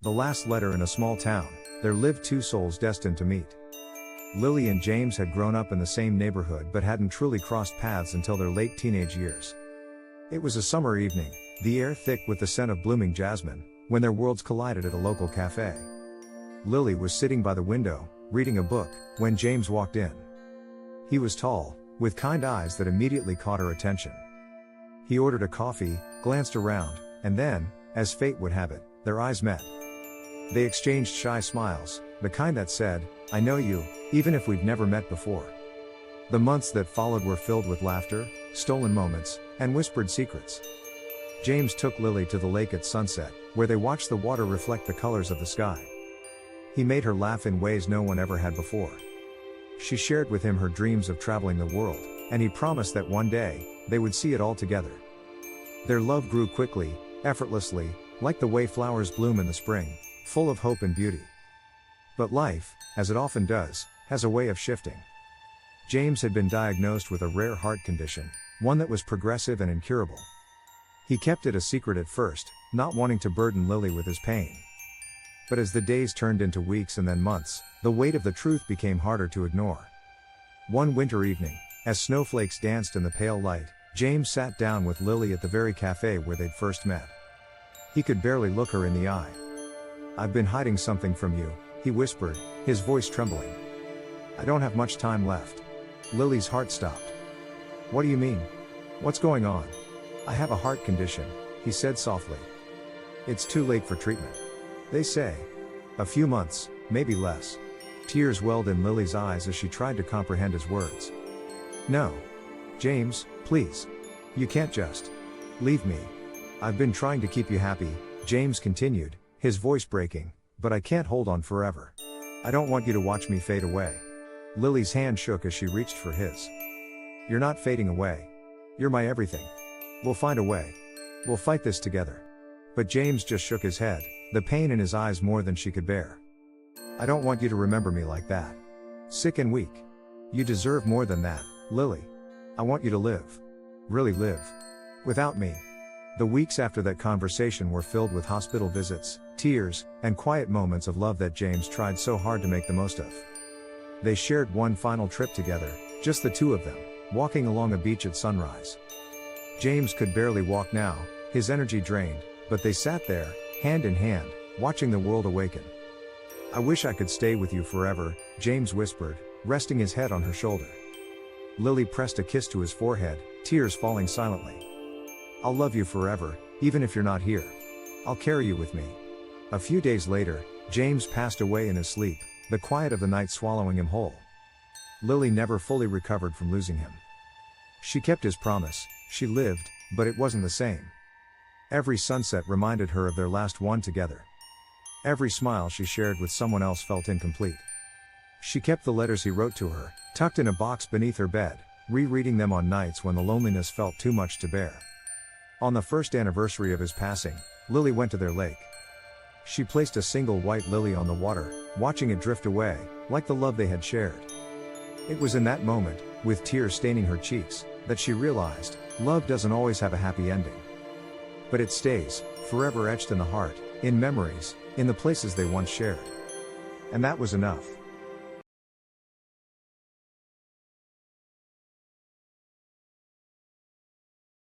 The last letter in a small town, there lived two souls destined to meet. Lily and James had grown up in the same neighborhood but hadn't truly crossed paths until their late teenage years. It was a summer evening, the air thick with the scent of blooming jasmine, when their worlds collided at a local cafe. Lily was sitting by the window, reading a book, when James walked in. He was tall, with kind eyes that immediately caught her attention. He ordered a coffee, glanced around, and then, as fate would have it, their eyes met. They exchanged shy smiles, the kind that said, "I know you, even if we've never met before." The months that followed were filled with laughter, stolen moments, and whispered secrets. James took Lily to the lake at sunset, where they watched the water reflect the colors of the sky. He made her laugh in ways no one ever had before. She shared with him her dreams of traveling the world, and he promised that one day, they would see it all together. Their love grew quickly, effortlessly, like the way flowers bloom in the spring, full of hope and beauty. But life, as it often does, has a way of shifting. James had been diagnosed with a rare heart condition, one that was progressive and incurable. He kept it a secret at first, not wanting to burden Lily with his pain. But as the days turned into weeks and then months, the weight of the truth became harder to ignore. One winter evening, as snowflakes danced in the pale light, James sat down with Lily at the very cafe where they'd first met. He could barely look her in the eye. "I've been hiding something from you," he whispered, his voice trembling. "I don't have much time left." Lily's heart stopped. "What do you mean? What's going on?" "I have a heart condition," he said softly. "It's too late for treatment. They say. A few months, maybe less." Tears welled in Lily's eyes as she tried to comprehend his words. "No. James, please. You can't just leave me. I've been trying to keep you happy," James continued, his voice breaking, "but I can't hold on forever. I don't want you to watch me fade away." Lily's hand shook as she reached for his. "You're not fading away. You're my everything. We'll find a way. We'll fight this together." But James just shook his head, the pain in his eyes more than she could bear. "I don't want you to remember me like that. Sick and weak. You deserve more than that, Lily. I want you to live. Really live. Without me." The weeks after that conversation were filled with hospital visits, tears, and quiet moments of love that James tried so hard to make the most of. They shared one final trip together, just the two of them, walking along a beach at sunrise. James could barely walk now, his energy drained, but they sat there, hand in hand, watching the world awaken. "I wish I could stay with you forever," James whispered, resting his head on her shoulder. Lily pressed a kiss to his forehead, tears falling silently. "I'll love you forever, even if you're not here. I'll carry you with me." A few days later, James passed away in his sleep, the quiet of the night swallowing him whole. Lily never fully recovered from losing him. She kept his promise, she lived, but it wasn't the same. Every sunset reminded her of their last one together. Every smile she shared with someone else felt incomplete. She kept the letters he wrote to her, tucked in a box beneath her bed, rereading them on nights when the loneliness felt too much to bear. On the first anniversary of his passing, Lily went to their lake. She placed a single white lily on the water, watching it drift away, like the love they had shared. It was in that moment, with tears staining her cheeks, that she realized, love doesn't always have a happy ending. But it stays, forever etched in the heart, in memories, in the places they once shared. And that was enough.